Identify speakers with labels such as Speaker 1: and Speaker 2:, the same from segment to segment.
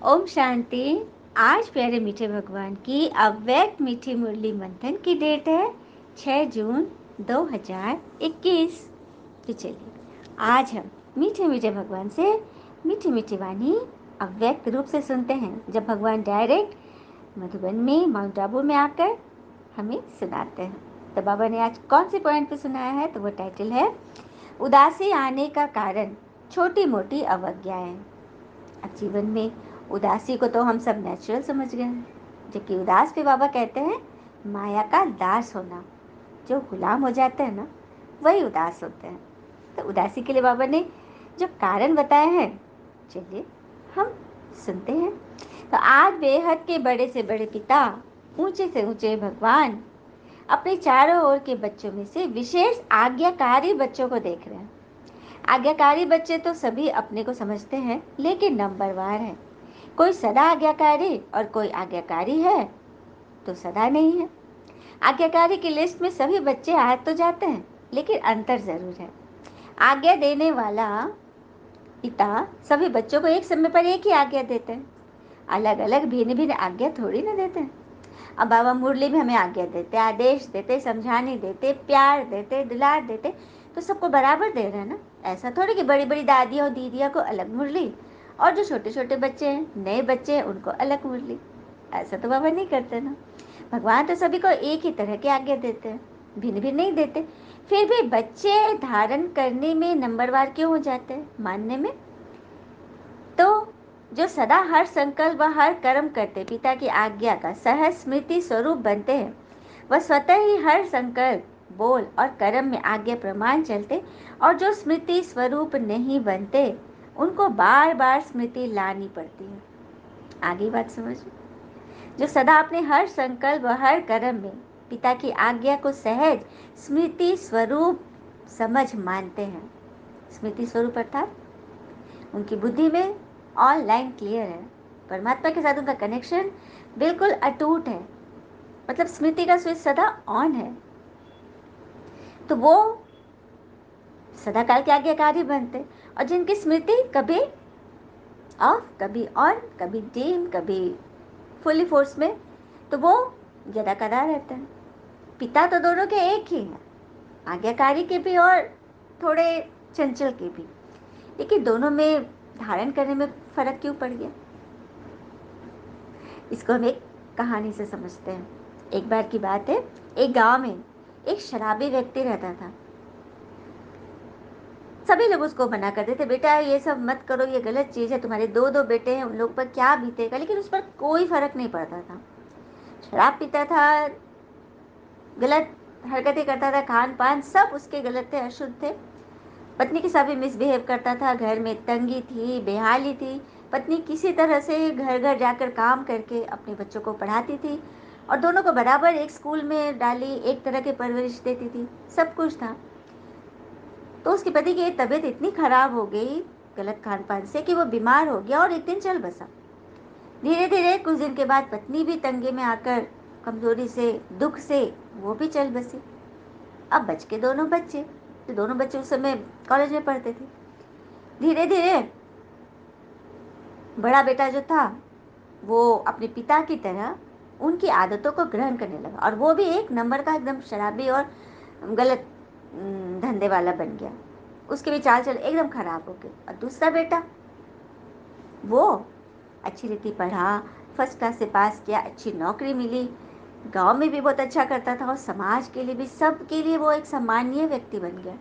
Speaker 1: ओम शांति। आज प्यारे मीठे भगवान की अव्यक्त मीठी मुरली मंथन की डेट है 6 जून 2021। तो चलिए आज हम मीठे मीठे भगवान से मीठी मीठी वाणी अव्यक्त रूप से सुनते हैं, जब भगवान डायरेक्ट मधुबन में माउंट आबू में आकर हमें सुनाते हैं। तो बाबा ने आज कौन से पॉइंट पे सुनाया है, तो वो टाइटल है उदासी आने का कारण छोटी मोटी अवज्ञाएं। अब जीवन में उदासी को तो हम सब नेचुरल समझ गए हैं, जबकि उदास पे बाबा कहते हैं माया का दास होना। जो गुलाम हो जाते हैं ना, वही उदास होते हैं। तो उदासी के लिए बाबा ने जो कारण बताए हैं, चलिए हम सुनते हैं। तो आज बेहद के बड़े से बड़े पिता, ऊंचे से ऊंचे भगवान अपने चारों ओर के बच्चों में से विशेष आज्ञाकारी बच्चों को देख रहे हैं। आज्ञाकारी बच्चे तो सभी अपने को समझते हैं, लेकिन नंबरवार है। कोई सदा आज्ञाकारी और कोई आज्ञाकारी है तो सदा नहीं है। आज्ञाकारी की लिस्ट में सभी बच्चे आ तो जाते हैं, लेकिन अंतर जरूर है। आज्ञा देने वाला पिता सभी बच्चों को एक समय पर एक ही आज्ञा देते हैं, अलग अलग भिन्न भिन्न आज्ञा थोड़ी ना देते हैं। अब बाबा मुरली में हमें आज्ञा देते, आदेश देते, समझाने देते, प्यार देते, दुलार देते, तो सबको बराबर दे रहे हैं ना। ऐसा थोड़ी कि बड़ी बड़ी दादियाँ और दीदियाँ को अलग मुरली और जो छोटे छोटे बच्चे हैं, नए बच्चे हैं, उनको अलग मुरली। ऐसा तो बाबा नहीं करते ना। भगवान तो सभी को एक ही तरह की आज्ञा देते हैं, भिन्न भिन्न नहीं देते। फिर भी बच्चे धारण करने में नंबरवार क्यों हो जाते हैं, मानने में? तो जो सदा हर संकल्प व हर कर्म करते पिता की आज्ञा का सहज स्मृति स्वरूप बनते हैं, वह स्वतः ही हर संकल्प, बोल और कर्म में आज्ञा प्रमाण चलते, और जो स्मृति स्वरूप नहीं बनते, उनको बार बार स्मृति लानी पड़ती है। आगे बात समझो। जो सदा अपने हर संकल्प व हर कर्म में पिता की आज्ञा को सहज स्मृति स्वरूप समझ मानते हैं। स्मृति स्वरूप अर्थात उनकी बुद्धि में ऑनलाइन क्लियर है, परमात्मा के साथ उनका कनेक्शन बिल्कुल अटूट है, मतलब स्मृति का स्विच सदा ऑन है। तो वो सदा काल के आज्ञाकारी बनते, और जिनकी स्मृति कभी ऑफ, कभी ऑन, कभी डीम, कभी फुली फोर्स में, तो वो जदा कदा रहते हैं। पिता तो दोनों के एक ही हैं, आज्ञाकारी के भी और थोड़े चंचल के भी, लेकिन दोनों में धारण करने में फर्क क्यों पड़ गया? इसको हम एक कहानी से समझते हैं। एक बार की बात है, एक गांव में एक शराबी व्यक्ति रहता था। सभी लोग उसको मना करते थे, बेटा ये सब मत करो, ये गलत चीज है, तुम्हारे दो दो बेटे हैं, उन लोग पर क्या बीतेगा। लेकिन उस पर कोई फर्क नहीं पड़ता था। शराब पीता था, गलत हरकतें करता था, खान पान सब उसके गलत थे, अशुद्ध थे। पत्नी के साथ भी मिसबिहेव करता था, घर में तंगी थी, बेहाली थी। पत्नी किसी तरह से घर घर जाकर काम करके अपने बच्चों को पढ़ाती थी, और दोनों को बराबर एक स्कूल में डाली, एक तरह की परवरिश देती थी, सब कुछ था। तो उसके पति की तबीयत इतनी खराब हो गई गलत खान पान से कि वो बीमार हो गया और एक दिन चल बसा। धीरे धीरे कुछ दिन के बाद पत्नी भी तंगे में आकर, कमजोरी से, दुख से वो भी चल बसी। अब बच के दोनों बच्चे, तो दोनों बच्चे उस समय कॉलेज में पढ़ते थे। धीरे धीरे बड़ा बेटा जो था, वो अपने पिता की तरह उनकी आदतों को ग्रहण करने लगा, और वो भी एक नंबर का एकदम शराबी और गलत धंधे वाला बन गया। उसके भी चाल चल एकदम खराब हो गई। और दूसरा बेटा, वो अच्छी रीति पढ़ा, फर्स्ट क्लास से पास किया, अच्छी नौकरी मिली, गांव में भी बहुत अच्छा करता था, और समाज के लिए भी, सबके लिए वो एक सम्मानीय व्यक्ति बन गया।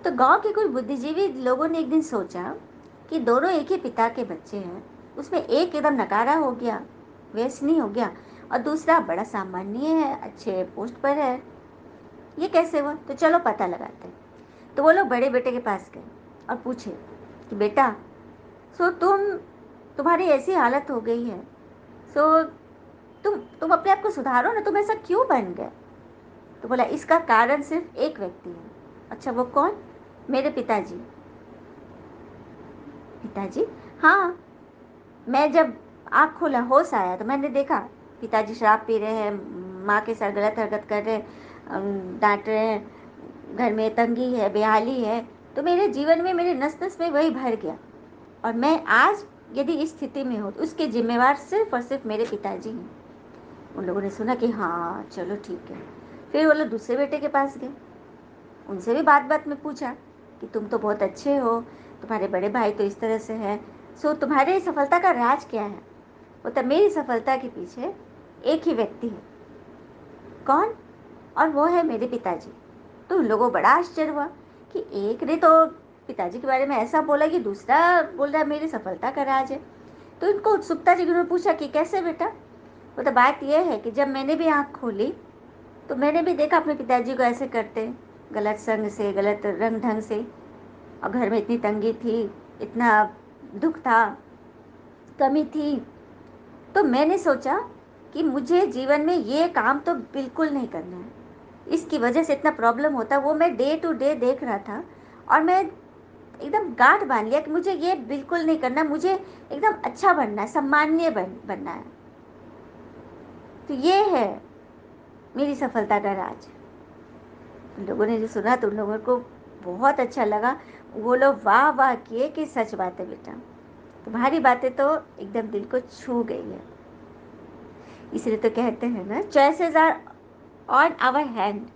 Speaker 1: तो गांव के कुछ बुद्धिजीवी लोगों ने एक दिन सोचा कि दोनों एक ही पिता के बच्चे हैं, उसमें एक एकदम नकारा हो गया, व्यसनी हो गया, और दूसरा बड़ा सामान्य है, अच्छे पोस्ट पर है, ये कैसे हुआ? तो चलो पता लगाते हैं। तो वो लोग बड़े बेटे के पास गए और पूछे कि बेटा, सो तुम्हारी ऐसी हालत हो गई है, सो तुम अपने आप को सुधारो ना, तुम ऐसा क्यों बन गए? तो बोला इसका कारण सिर्फ एक व्यक्ति है। अच्छा, वो कौन? मेरे पिताजी। पिताजी? हाँ, मैं जब आँख खोला, होश आया, तो मैंने देखा पिताजी शराब पी रहे हैं, माँ के साथ गलत हरकत कर रहे हैं, डांट रहे हैं, घर में तंगी है, बेहाली है। तो मेरे जीवन में, मेरे नस नस में वही भर गया, और मैं आज यदि इस स्थिति में हो तो उसके जिम्मेवार सिर्फ और सिर्फ मेरे पिताजी हैं। उन लोगों ने सुना कि हाँ चलो ठीक है। फिर वो लोग दूसरे बेटे के पास गए, उनसे भी बात बात में पूछा कि तुम तो बहुत अच्छे हो, तुम्हारे बड़े भाई तो इस तरह से है, सो तुम्हारे सफलता का राज क्या है? वो तब मेरी सफलता के पीछे एक ही व्यक्ति है। कौन? और वो है मेरे पिताजी। तो उन लोगों को बड़ा आश्चर्य हुआ कि एक ने तो पिताजी के बारे में ऐसा बोला कि दूसरा बोल रहा है मेरी सफलता का राज है। तो इनको उत्सुकता जगी, उन्होंने पूछा कि कैसे बेटा? वो तो बात यह है कि जब मैंने भी आँख खोली तो मैंने भी देखा अपने पिताजी को ऐसे करते, गलत संग से, गलत रंग ढंग से, और घर में इतनी तंगी थी, इतना दुख था, कमी थी। तो मैंने सोचा कि मुझे जीवन में ये काम तो बिल्कुल नहीं करना है। इसकी वजह से इतना प्रॉब्लम होता, वो मैं डे टू डे देख रहा था, और मैं एकदम गांठ बांध लिया कि मुझे ये बिल्कुल नहीं करना, मुझे एकदम अच्छा बनना है, सम्माननीय बनना है। तो ये है मेरी सफलता का राज। उन लोगों ने जो सुना तो उन लोगों को बहुत अच्छा लगा। वो लोग वाह वाह किए कि सच बात है बेटा, तुम्हारी बातें तो एकदम दिल को छू गई है। इसलिए तो कहते हैं ना, choices are on our hand,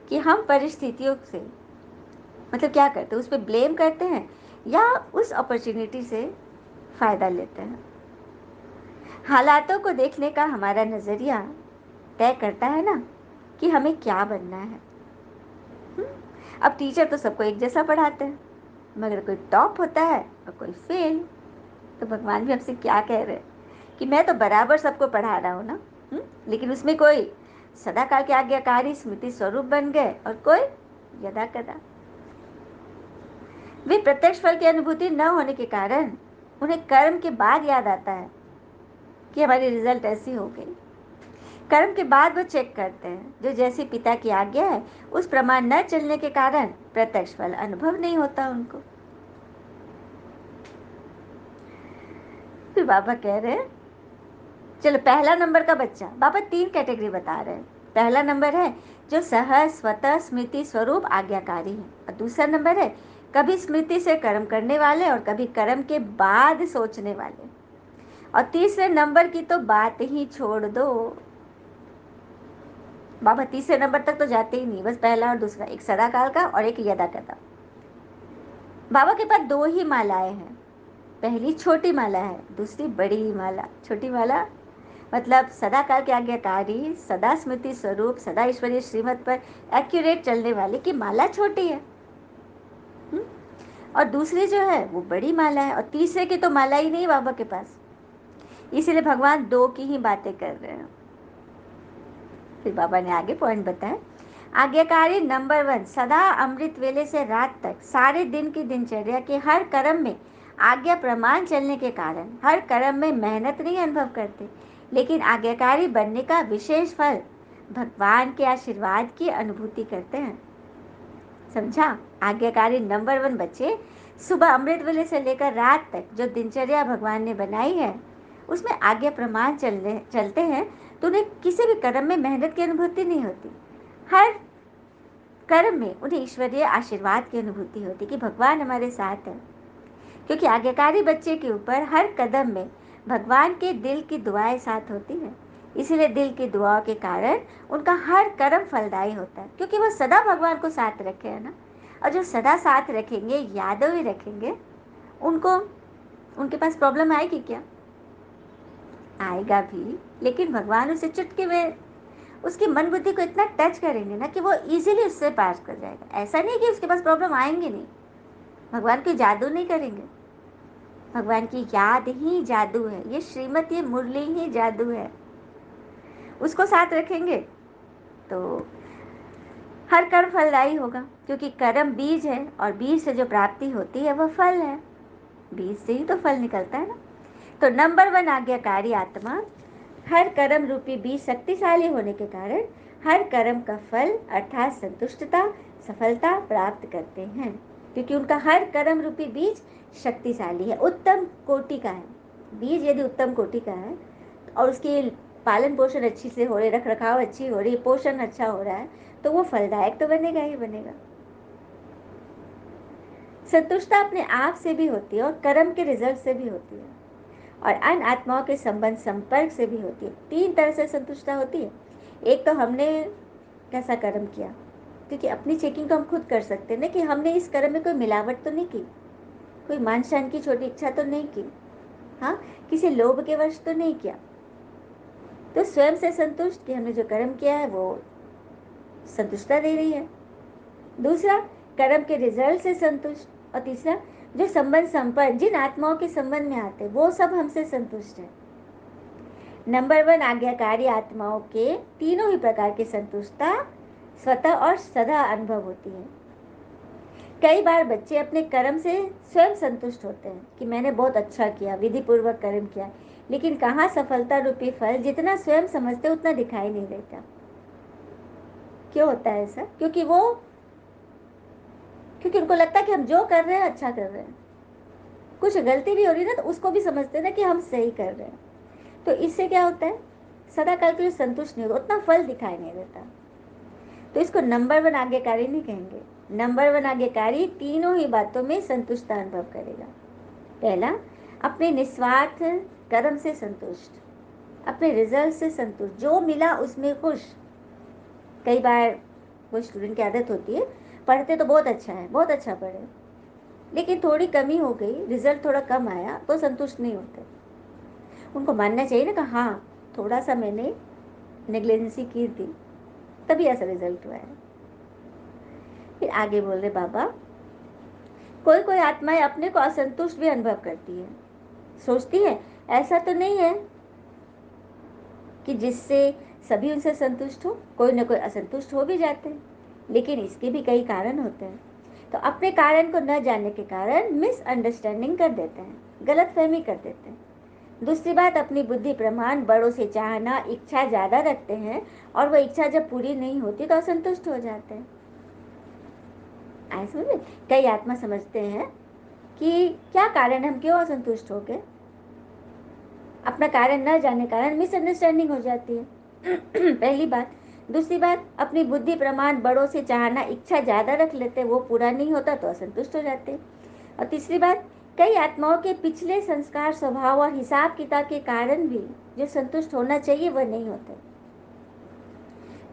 Speaker 1: कि हम परिस्थितियों से मतलब क्या करते हैं, उस पर ब्लेम करते हैं या उस अपॉर्चुनिटी से फ़ायदा लेते हैं। हालातों को देखने का हमारा नज़रिया तय करता है ना कि हमें क्या बनना है। अब टीचर तो सबको एक जैसा पढ़ाते हैं, मगर कोई टॉप होता है और कोई फेल। तो भगवान भी हमसे क्या कह रहे हैं कि मैं तो बराबर सबको पढ़ा रहा हूँ ना। लेकिन उसमें कोई सदाकाल के आज्ञाकारी स्मृति स्वरूप बन गए और कोई यदा कदा। वे प्रत्यक्ष फल की अनुभूति न होने के कारण उन्हें कर्म के बाद याद आता है कि हमारी रिजल्ट ऐसी हो गई। कर्म के बाद वो चेक करते हैं, जो जैसी पिता की आज्ञा है उस प्रमाण न चलने के कारण प्रत्यक्ष फल अनुभव नहीं होता उनको। फिर बाबा कह रहे हैं, चलो पहला नंबर का बच्चा, बाबा 3 कैटेगरी बता रहे हैं। पहला नंबर है जो सहज स्वतः स्मृति स्वरूप आज्ञाकारी है, और दूसरा नंबर है कभी स्मृति से कर्म करने वाले और कभी कर्म के बाद सोचने वाले, और तीसरे नंबर की तो बात ही छोड़ दो। बाबा तीसरे नंबर तक तो जाते ही नहीं, बस पहला और दूसरा, एक सदाकाल का और एक यदा कदा। बाबा के पास 2 ही मालाएं हैं, पहली छोटी माला है, दूसरी बड़ी माला। छोटी माला मतलब सदा काल के आज्ञाकारी, सदा स्मृति स्वरूप, सदा ईश्वरीय श्रीमत पर एक्यूरेट चलने वाले की माला छोटी है। और दूसरी जो है वो बड़ी माला है, और तीसरे की तो माला ही नहीं बाबा के पास। इसीलिए भगवान 2 की ही बातें कर रहे हैं। फिर बाबा ने आगे पॉइंट बताया, आज्ञाकारी नंबर 1 सदा अमृत वेले से रात तक सारे दिन की दिनचर्या के हर कर्म में आज्ञा प्रमाण चलने के कारण हर कर्म में मेहनत नहीं अनुभव करते, लेकिन आज्ञाकारी बनने का विशेष फल भगवान के आशीर्वाद की अनुभूति करते हैं। समझा? आज्ञाकारी नंबर 1 बच्चे सुबह अमृत वेले से लेकर रात तक जो दिनचर्या भगवान ने बनाई है उसमें आज्ञा प्रमाण चलते हैं, तो उन्हें किसी भी कर्म में मेहनत की अनुभूति नहीं होती। हर कर्म में उन्हें ईश्वरीय आशीर्वाद की अनुभूति होती कि भगवान हमारे साथ है, क्योंकि आज्ञाकारी बच्चे के ऊपर हर कदम में भगवान के दिल की दुआएं साथ होती हैं। इसीलिए दिल की दुआओं के कारण उनका हर कर्म फलदायी होता है, क्योंकि वो सदा भगवान को साथ रखे है ना। और जो सदा साथ रखेंगे, यादों ही रखेंगे, उनको उनके पास प्रॉब्लम आएगी क्या? आएगा भी, लेकिन भगवान उसे चुटकी में उसकी मन बुद्धि को इतना टच करेंगे ना कि वो इजीली उससे पास कर जाएगा। ऐसा नहीं कि उसके पास प्रॉब्लम आएंगे नहीं, भगवान कोई जादू नहीं करेंगे, भगवान की याद ही जादू है, ये श्रीमत, ये मुरली ही जादू है। उसको साथ रखेंगे तो हर कर्म फलदायी होगा, क्योंकि कर्म बीज है और बीज से जो प्राप्ति होती है वह फल है, बीज से ही तो फल निकलता है ना। तो नंबर 1 आज्ञाकारी आत्मा हर कर्म रूपी बीज शक्तिशाली होने के कारण हर कर्म का फल अर्थात संतुष्टता, सफलता प्राप्त करते हैं, क्योंकि उनका हर कर्म रूपी बीज शक्तिशाली है, उत्तम कोटि का है। बीज यदि उत्तम कोटि का है और उसकी पालन पोषण अच्छी से हो रही, रख रखाव अच्छी हो रही, पोषण अच्छा हो रहा है, तो वो फलदायक तो बनेगा ही बनेगा। संतुष्टता अपने आप से भी होती है और कर्म के रिजल्ट से भी होती है। और अन्य आत्माओं के संबंध संपर्क से भी होती है। 3 तरह से संतुष्टता होती है। एक तो हमने कैसा कर्म किया, क्योंकि अपनी चेकिंग तो हम खुद कर सकते हैं ना कि हमने इस कर्म में कोई मिलावट तो नहीं की, कोई मान शान की छोटी इच्छा तो नहीं की, हाँ, किसी लोभ के वश तो नहीं किया। तो स्वयं से संतुष्ट कि हमने जो कर्म किया है वो संतुष्टता दे रही है। दूसरा, कर्म के रिजल्ट से संतुष्ट। और तीसरा, जो संबंध संपर्क जिन आत्माओं के संबंध में आते वो सब हमसे संतुष्ट है। नंबर 1, आज्ञाकारी आत्माओं के तीनों ही प्रकार की संतुष्टता स्वतः और सदा अनुभव होती है। कई बार बच्चे अपने कर्म से स्वयं संतुष्ट होते हैं कि मैंने बहुत अच्छा किया, विधि पूर्वक कर्म किया, लेकिन कहाँ सफलता रूपी फल जितना स्वयं समझते उतना दिखाई नहीं देता। क्यों होता है ऐसा? क्योंकि उनको लगता है कि हम जो कर रहे हैं अच्छा कर रहे हैं, कुछ गलती भी हो रही है ना तो उसको भी समझते हैं ना कि हम सही कर रहे हैं। तो इससे क्या होता है, सदा काल के लिए संतुष्ट नहीं होता, उतना फल दिखाई नहीं देता। तो इसको नंबर 1 आज्ञाकारी नहीं कहेंगे। नंबर 1 आज्ञाकारी तीनों ही बातों में संतुष्टता अनुभव करेगा। पहला, अपने निस्वार्थ कर्म से संतुष्ट, अपने रिजल्ट से संतुष्ट, जो मिला उसमें खुश। कई बार वो स्टूडेंट की आदत होती है, पढ़ते तो बहुत अच्छा है, बहुत अच्छा पढ़े, लेकिन थोड़ी कमी हो गई, रिजल्ट थोड़ा कम आया तो संतुष्ट नहीं होते। उनको मानना चाहिए ना कि हाँ, थोड़ा सा मैंने नेग्लिजेंसी की थी तभी ऐसा रिजल्ट हुआ है। फिर आगे बोल रहे बाबा, कोई कोई आत्माएं अपने को असंतुष्ट भी अनुभव करती है, सोचती है ऐसा तो नहीं है कि जिससे सभी उनसे संतुष्ट हो, कोई ना कोई असंतुष्ट हो भी जाते हैं, लेकिन इसके भी कई कारण होते हैं। तो अपने कारण को न जानने के कारण मिसअंडरस्टैंडिंग कर देते हैं, गलत फहमी कर देते हैं। दूसरी बात, अपनी बुद्धि प्रमाण बड़ों से चाहना, इच्छा ज़्यादा रखते हैं और वह इच्छा जब पूरी नहीं होती तो असंतुष्ट हो जाते हैं। ऐसे में कई आत्मा समझते हैं कि क्या कारण, हम क्यों असंतुष्ट हो गए, अपना कारण न जानने कारण मिसअंडरस्टैंडिंग हो जाती है। पहली बात। दूसरी बात, अपनी बुद्धि प्रमाण बड़ों से चाहना, इच्छा ज़्यादा रख लेते, वो पूरा नहीं होता तो असंतुष्ट हो जाते। और तीसरी बात, कई आत्माओं के पिछले संस्कार, स्वभाव और हिसाब किताब के कारण भी जो संतुष्ट होना चाहिए वह नहीं होते।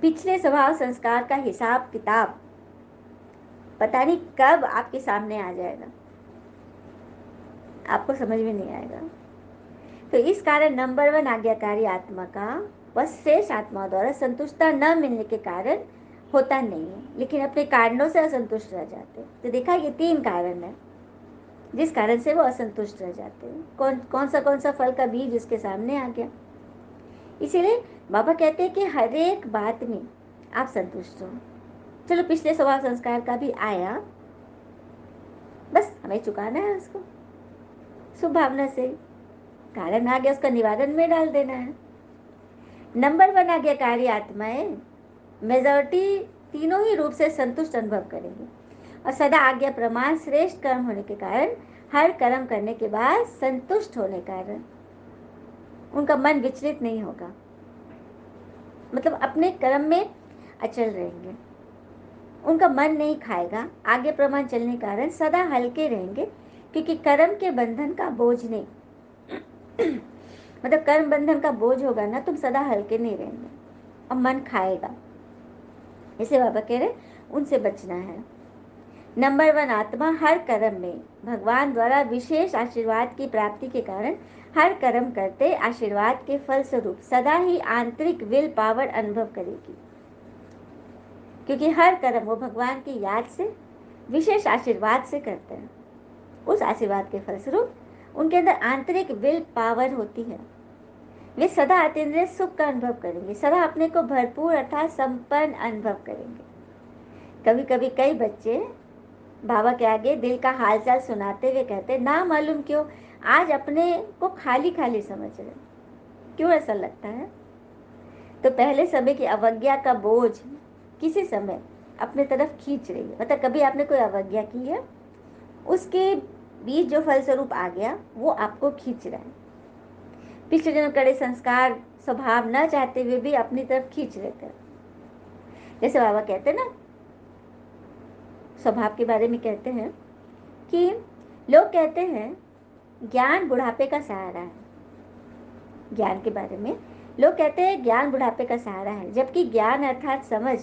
Speaker 1: पिछले स्वभाव संस्कार का हिसाब किताब पता नहीं कब आपके सामने आ जाएगा, आपको समझ में नहीं आएगा। तो इस कारण नंबर 1 आज्ञाकारी आत्मा का व शेष आत्मा द्वारा संतुष्टता न मिलने के कारण होता नहीं है, लेकिन अपने कारणों से असंतुष्ट रह जाते हैं। तो देखा, ये 3 कारण है जिस कारण से वो असंतुष्ट रह जाते हैं। कौन सा फल का बीज उसके सामने आ गया। इसीलिए बाबा कहते हैं कि हर एक बात में आप संतुष्ट हो। चलो, पिछले स्वभाव संस्कार का भी आया, बस हमें चुकाना है उसको, शुभ भावना से कारण आ गया, उसका निवारण में डाल देना है। नंबर 1 आज्ञाकारी आत्माएं मेजॉरिटी तीनों ही रूप से संतुष्ट अनुभव करेंगे और सदा आज्ञा प्रमाण श्रेष्ठ कर्म होने के कारण हर कर्म करने के बाद संतुष्ट होने के कारण उनका मन विचलित नहीं होगा, मतलब अपने कर्म में अचल रहेंगे, उनका मन नहीं खाएगा। आगे प्रमाण चलने के कारण सदा हल्के रहेंगे, क्योंकि कर्म के बंधन का बोझ नहीं मतलब कर्म बंधन का बोझ होगा ना, तुम सदा हल्के नहीं रहेंगे और मन खाएगा। इसे बाबा कह रहे उनसे बचना है। नंबर 1 आत्मा हर कर्म में भगवान द्वारा विशेष आशीर्वाद की प्राप्ति के कारण हर कर्म करते आशीर्वाद के फल स्वरूप सदा ही आंतरिक विल पावर अनुभव करेगी, क्योंकि हर कर्म वो भगवान की याद से, विशेष आशीर्वाद से करते हैं। उस आशीर्वाद के फलस्वरूप उनके अंदर आंतरिक विल पावर होती है। वे सदा अतीन्द्रिय सुख का अनुभव करेंगे, सदा अपने को भरपूर अर्थात संपन्न अनुभव करेंगे। कभी कभी कई बच्चे बाबा के आगे दिल का हालचाल सुनाते हुए कहते, ना मालूम क्यों आज अपने को खाली खाली समझ रहे। क्यों ऐसा लगता है? तो पहले समय की अवज्ञा का बोझ किसी समय अपने तरफ खींच रही है। मतलब कभी आपने कोई अवज्ञा की है, उसके बीच जो फलस्वरूप आ गया वो आपको खींच रहा है। पिछले जन्म कड़े संस्कार स्वभाव न चाहते हुए भी अपनी तरफ खींच लेते हैं। जैसे बाबा कहते हैं ना, स्वभाव के बारे में कहते हैं कि लोग कहते हैं ज्ञान बुढ़ापे का सहारा है, ज्ञान के बारे में। लोग कहते हैं ज्ञान बुढ़ापे का सहारा है, जबकि ज्ञान अर्थात समझ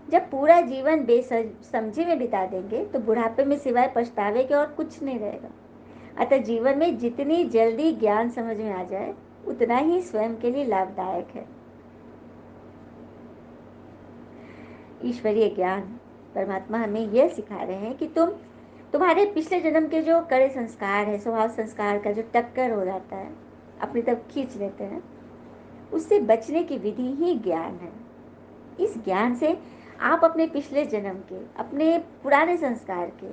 Speaker 1: जब पूरा जीवन बेसमझी में बिता देंगे तो बुढ़ापे में सिवाय पछतावे के और कुछ नहीं रहेगा। अतः जीवन में जितनी जल्दी ज्ञान समझ में आ जाए उतना ही स्वयं के लिए लाभदायक है। ईश्वरीय ज्ञान परमात्मा हमें यह सिखा रहे हैं कि तुम्हारे पिछले जन्म के जो कड़े संस्कार है, स्वभाव संस्कार का जो टक्कर हो जाता है, अपनी तरफ खींच लेते हैं, उससे बचने की विधि ही ज्ञान है। इस ज्ञान से आप अपने पिछले जन्म के, अपने पुराने संस्कार के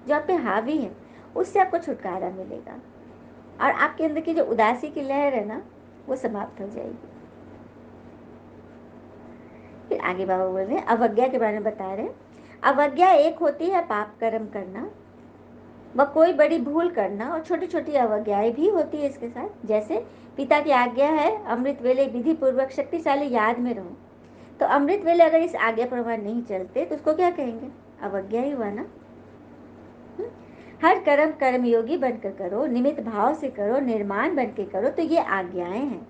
Speaker 1: जो आप पे हावी है, उससे आपको छुटकारा मिलेगा और आपके अंदर की जो उदासी की लहर है ना, वो समाप्त हो जाएगी। फिर आगे बाबा बोल रहे हैं, अवज्ञा के बारे में बता रहे हैं। अवज्ञा एक होती है पाप कर्म करना व कोई बड़ी भूल करना, और छोटी छोटी अवज्ञाएं भी होती है इसके साथ। जैसे पिता की आज्ञा है अमृत वेले विधि पूर्वक शक्तिशाली याद में रहो, तो अमृत वेले अगर इस आज्ञा प्रमाण नहीं चलते तो उसको क्या कहेंगे? अवज्ञा ही हुआ ना। हर कर्म कर्मयोगी बनकर करो, निमित्त भाव से करो, निर्माण बन के करो, तो ये आज्ञाएं हैं,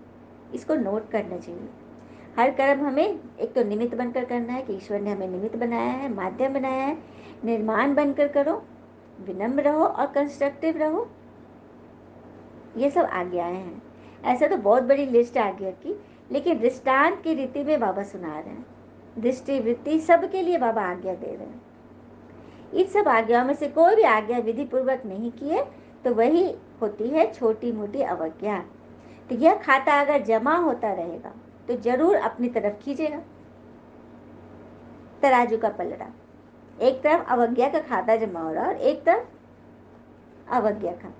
Speaker 1: इसको नोट करना चाहिए। हर कर्म हमें एक तो निमित्त बनकर करना है कि ईश्वर ने हमें निमित्त बनाया है, माध्यम बनाया है। निर्माण बनकर करो, विनम्र रहो और कंस्ट्रक्टिव रहो, ये सब आज्ञाएं हैं। ऐसा तो बहुत बड़ी लिस्ट है आज्ञा की, लेकिन दृष्टांत की रीति में बाबा सुना रहे हैं। दृष्टि वृत्ति सबके लिए बाबा आज्ञा दे रहे हैं। इन सब आज्ञाओं में से कोई भी आज्ञा विधि पूर्वक नहीं किए तो वही होती है छोटी मोटी अवज्ञा। तो यह खाता अगर जमा होता रहेगा तो जरूर अपनी तरफ खींचेगा। तराजू का पलड़ा, एक तरफ अवज्ञा का खाता जमा हो रहा है और एक तरफ अवज्ञा का,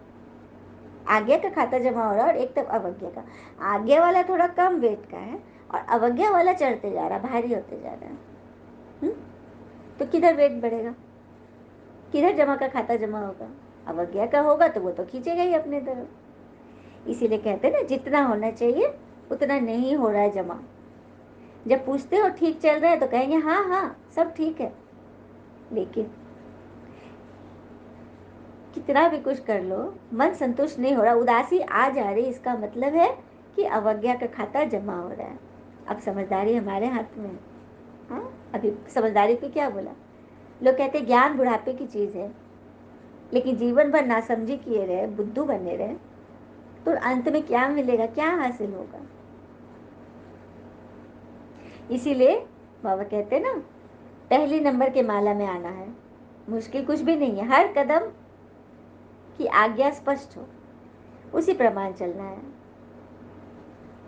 Speaker 1: आज्ञा का खाता जमा हो रहा है और एक तरफ अवज्ञा का। आज्ञा वाला थोड़ा कम वेट का है और अवज्ञा वाला चढ़ते जा रहा है, भारी होते जा रहा है। तो किधर वेट बढ़ेगा, किधर जमा का खाता जमा होगा? अवज्ञा का होगा तो वो तो खींचेगा ही अपने तरफ। इसीलिए कहते हैं ना, जितना होना चाहिए उतना नहीं हो रहा है जमा। जब पूछते हो ठीक चल रहा है तो कहेंगे हाँ हाँ सब ठीक है, लेकिन कितना भी कुछ कर लो मन संतुष्ट नहीं हो रहा, उदासी आ जा रही, इसका मतलब है कि अवज्ञा का खाता जमा हो रहा है। अब समझदारी हमारे हाथ में है। हाँ, अभी समझदारी पे क्या बोला? लोग कहते हैं ज्ञान बुढ़ापे की चीज है, लेकिन जीवन भर नासमझी किए रहे, बुद्धू बने रहे, तो अंत में क्या मिलेगा, क्या हासिल होगा? इसीलिए बाबा कहते हैं ना, पहली नंबर के माला में आना है, मुश्किल कुछ भी नहीं है। हर कदम की आज्ञा स्पष्ट हो, उसी प्रमाण चलना है,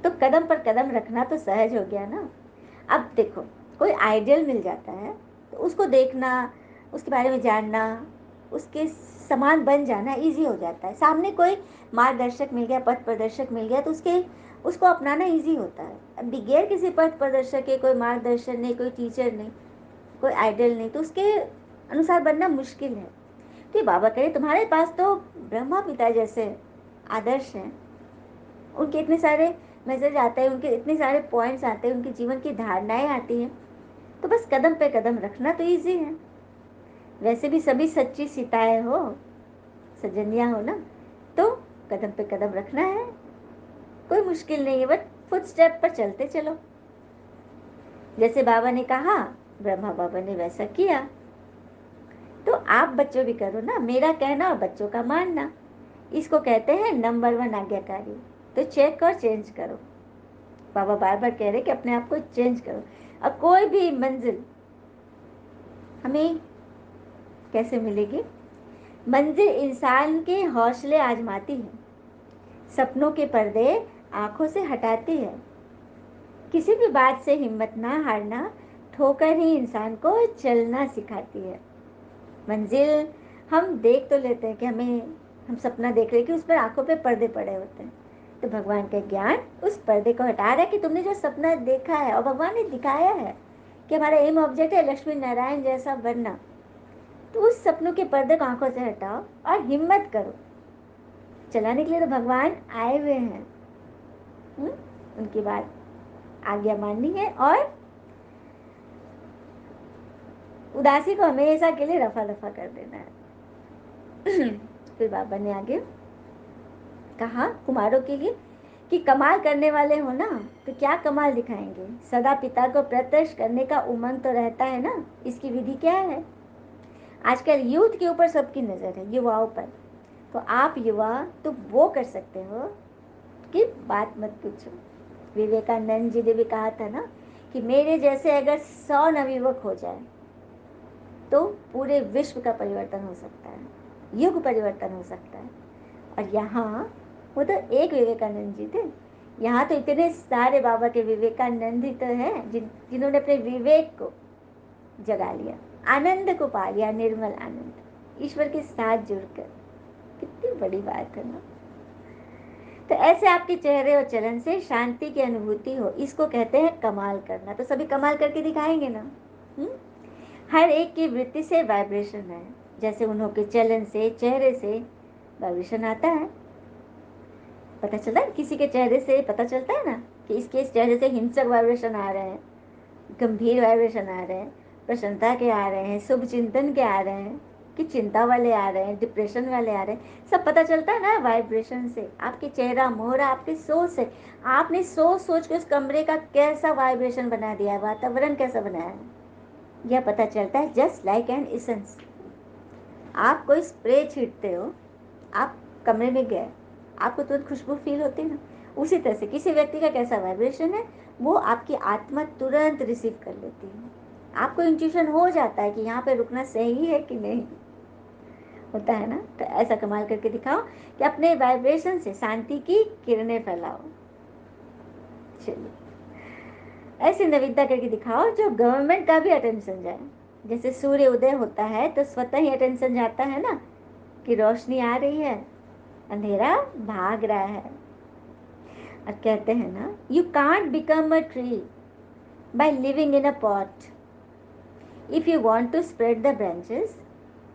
Speaker 1: तो कदम पर कदम रखना तो सहज हो गया ना। अब देखो, कोई आइडियल मिल जाता है तो उसको देखना, उसके बारे में जानना, उसके समान बन जाना इजी हो जाता है। सामने कोई मार्गदर्शक मिल गया, पथ प्रदर्शक मिल गया, तो उसको अपनाना इजी होता है। अब बगैर किसी पथ प्रदर्शक के, कोई मार्गदर्शन नहीं, कोई टीचर नहीं, कोई आइडियल नहीं, तो उसके अनुसार बनना मुश्किल है। तो बाबा कहे तुम्हारे पास तो ब्रह्मा पिता जैसे आदर्श हैं, उनके इतने सारे मैसेज आते हैं, उनके इतने सारे पॉइंट्स आते हैं, उनके जीवन की धारणाएं आती हैं, तो बस कदम पे कदम रखना तो इजी है। वैसे भी सभी सच्ची सीताएं हो, सजनियां हो ना, तो कदम पे कदम रखना है, कोई मुश्किल नहीं है, बस फुट स्टेप पर चलते चलो। जैसे बाबा ने कहा, ब्रह्मा बाबा ने वैसा किया, तो आप बच्चों भी करो ना, मेरा कहना और बच्चों का मानना, इसको कहते हैं नंबर 1 आज्ञाकारी। तो चेक और चेंज करो। बाबा बार बार कह रहे कि अपने आप को चेंज करो। अब कोई भी मंजिल हमें कैसे मिलेगी? मंजिल इंसान के हौसले आजमाती है, सपनों के पर्दे आंखों से हटाती है। किसी भी बात से हिम्मत ना हारना, ठोकर ही इंसान को चलना सिखाती है। मंजिल हम देख तो लेते हैं कि हम सपना देख रहे हैं कि उस पर आंखों पे पर्दे पड़े होते हैं, तो भगवान का ज्ञान उस पर्दे को हटा रहा है कि तुमने जो सपना देखा है, और भगवान ने दिखाया है कि हमारा एम ऑब्जेक्ट है लक्ष्मी नारायण जैसा बनना, तो उस सपनों के पर्दे को आंखों से हटाओ और हिम्मत करो। चलाने के लिए तो भगवान आए हुए हैं। उनकी बात आज्ञा माननी है और उदासी को हमेशा के लिए रफा दफा कर देना है। फिर बाबा ने आगे कहा कुमारों के लिए कि कमाल करने वाले हो ना, तो क्या कमाल दिखाएंगे। सदा पिता को प्रत्यक्ष करने का उमंग तो रहता है ना, इसकी विधि क्या है। आजकल यूथ के ऊपर सबकी नज़र है, युवाओं पर। तो आप युवा तो वो कर सकते हो कि बात मत पूछो। विवेकानंद जी ने भी कहा था ना कि मेरे जैसे अगर 100 नवयुवक हो जाए तो पूरे विश्व का परिवर्तन हो सकता है, युग परिवर्तन हो सकता है। और यहाँ वो तो एक विवेकानंद जी थे, यहाँ तो इतने सारे बाबा के विवेकानंद ही तो हैं जिन्होंने अपने विवेक को जगा लिया, आनंद को पा लिया, निर्मल आनंद, ईश्वर के साथ जुड़कर। कितनी बड़ी बात है ना। तो ऐसे आपके चेहरे और चलन से शांति की अनुभूति हो, इसको कहते हैं कमाल करना। तो सभी कमाल करके दिखाएंगे ना। हर एक की वृत्ति से वाइब्रेशन है, जैसे उन्हों के चलन से, चेहरे से वाइब्रेशन आता है। पता चलता है, किसी के चेहरे से पता चलता है ना कि इसके चेहरे से हिंसक वाइब्रेशन आ रहे हैं, गंभीर वाइब्रेशन आ रहे हैं, प्रसन्नता के आ रहे हैं, शुभ चिंतन के आ रहे हैं, कि चिंता वाले आ रहे हैं, डिप्रेशन वाले आ रहे हैं। सब पता चलता है ना वाइब्रेशन से। आपके चेहरा मोहरा आपकी सोच से, आपने सोच सोच के उस कमरे का कैसा वाइब्रेशन बना दिया है, वातावरण कैसा बनाया है, यह पता चलता है। Just like an essence. आप कोई स्प्रे छींटते हो, आप कमरे में गए, आपको तुरंत खुशबू फील होती है ना। उसी तरह से किसी व्यक्ति का कैसा वाइब्रेशन है, वो आपकी आत्मा तुरंत रिसीव कर लेती है। आपको इंट्यूशन हो जाता है कि यहाँ पे रुकना सही है कि नहीं, होता है ना। तो ऐसा कमाल करके दिखाओ कि अपने वाइब्रेशन से शांति की किरणें फैलाओ। चलिए, ऐसी नवीनता करके दिखाओ जो गवर्नमेंट का भी अटेंशन जाए। जैसे सूर्य उदय होता है तो स्वतः ही अटेंशन जाता है ना, कि रोशनी आ रही है, अंधेरा भाग रहा है। और कहते हैं ना, you can't become a tree by living in a pot. If you want to spread the branches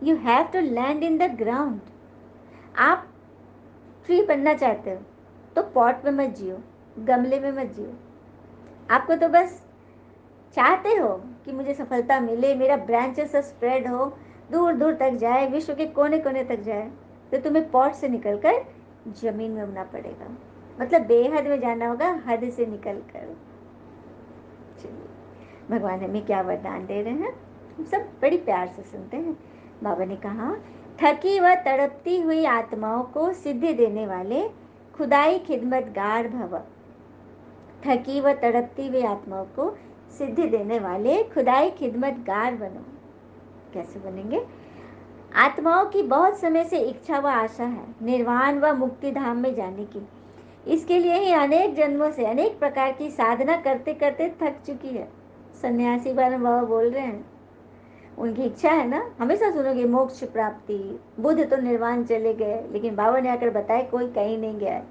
Speaker 1: you have to land in the ground. आप ट्री बनना चाहते हो तो पॉट में मत जियो, गमले में मत जियो। आपको तो बस चाहते हो कि मुझे सफलता मिले, मेरा ब्रांचेस स्प्रेड हो, दूर दूर तक जाए, विश्व के कोने कोने तक जाए, तो तुम्हें पॉट से निकलकर जमीन में उगना पड़ेगा। मतलब बेहद में जाना होगा, हद से निकल कर। चलिए, भगवान हमें क्या वरदान दे रहे हैं, हम सब बड़ी प्यार से सुनते हैं। बाबा ने कहा, थकी व तड़पती हुई आत्माओं को सिद्धि देने वाले खुदाई खिदमतगार भव। थकी व तड़पती हुई आत्माओं को सिद्धि देने वाले खुदाई खिदमतगार बनो। कैसे बनेंगे। आत्माओं की बहुत समय से इच्छा व आशा है निर्वाण व मुक्ति धाम में जाने की। इसके लिए ही अनेक जन्मों से अनेक प्रकार की साधना करते करते थक चुकी है। सन्यासी बाबा बोल रहे हैं, उनकी इच्छा है ना, हमेशा सुनोगे मोक्ष प्राप्ति, बुद्ध तो निर्वाण चले गए, लेकिन बाबा ने आकर बताया कोई कहीं नहीं गया है,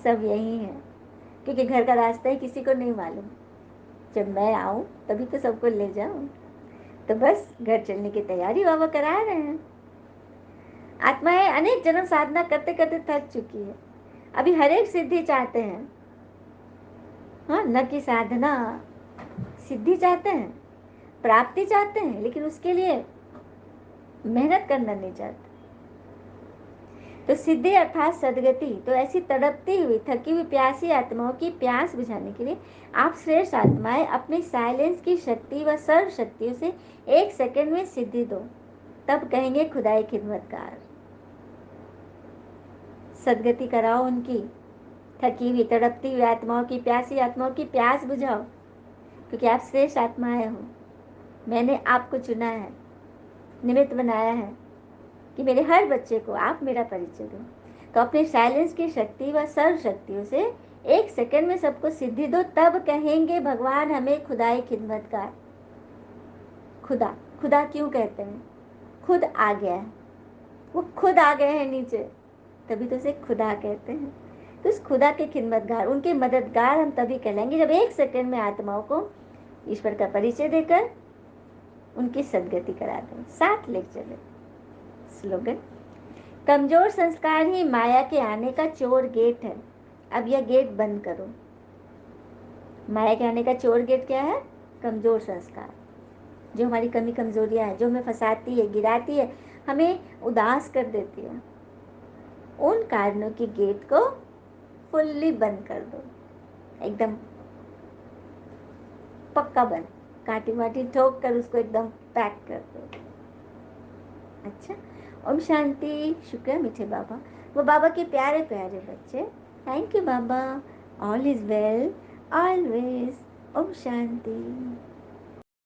Speaker 1: सब यही है। क्योंकि घर का रास्ता ही किसी को नहीं मालूम। जब मैं आऊँ तभी तो सबको ले जाऊँ। तो बस घर चलने की तैयारी बाबा करा रहे हैं। आत्माएं अनेक जन्म साधना करते करते थक चुकी है, अभी हर एक सिद्धि चाहते हैं। हाँ, न कि साधना, सिद्धि चाहते हैं, प्राप्ति चाहते हैं, लेकिन उसके लिए मेहनत करना नहीं चाहते। तो सिद्धि अर्थात सदगति। तो ऐसी तड़पती हुई थकी हुई प्यासी आत्माओं की प्यास बुझाने के लिए आप श्रेष्ठ आत्माएं अपनी साइलेंस की शक्ति व सर्व शक्तियों से 1 सेकंड में सिद्धि दो, तब कहेंगे खुदाई खिदमतगार। सदगति कराओ उनकी, थकी हुई तड़पती हुई आत्माओं की, प्यासी आत्माओं की प्यास बुझाओ, क्योंकि आप श्रेष्ठ आत्माएं हो। मैंने आपको चुना है, निमित्त बनाया है कि मेरे हर बच्चे को आप मेरा परिचय दो। तो अपने साइलेंस की शक्ति व सर्व शक्तियों से 1 सेकंड में सबको सिद्धि दो, तब कहेंगे भगवान हमें खुदाई खिदमतगार। खुदा, खुदा क्यों कहते हैं, खुद आ गया है, वो खुद आ गए हैं नीचे, तभी तो उसे खुदा कहते हैं। तो उस खुदा के खिदमतगार, उनके मददगार हम तभी कहलाएंगे जब 1 सेकंड में आत्माओं को ईश्वर का परिचय देकर उनकी सदगति करा दें। साथ ले चले। स्लोगन, कमजोर संस्कार ही माया के आने का चोर गेट है, अब यह गेट बंद करो। माया के आने का चोर गेट क्या है, कमजोर संस्कार, जो हमारी कमी कमजोरियां हैं, जो हमें फंसाती है, गिराती है, हमें उदास कर देती है। उन कारणों के गेट को फुल्ली बंद कर दो, एकदम पक्का बंद, कांटी वाटी ठोक कर उसको एकदम पैक कर दो। अच्छा, ओम शांति। शुक्र मीठे बाबा, वो बाबा के प्यारे प्यारे बच्चे। थैंक यू बाबा। All is well always. ओम शांति।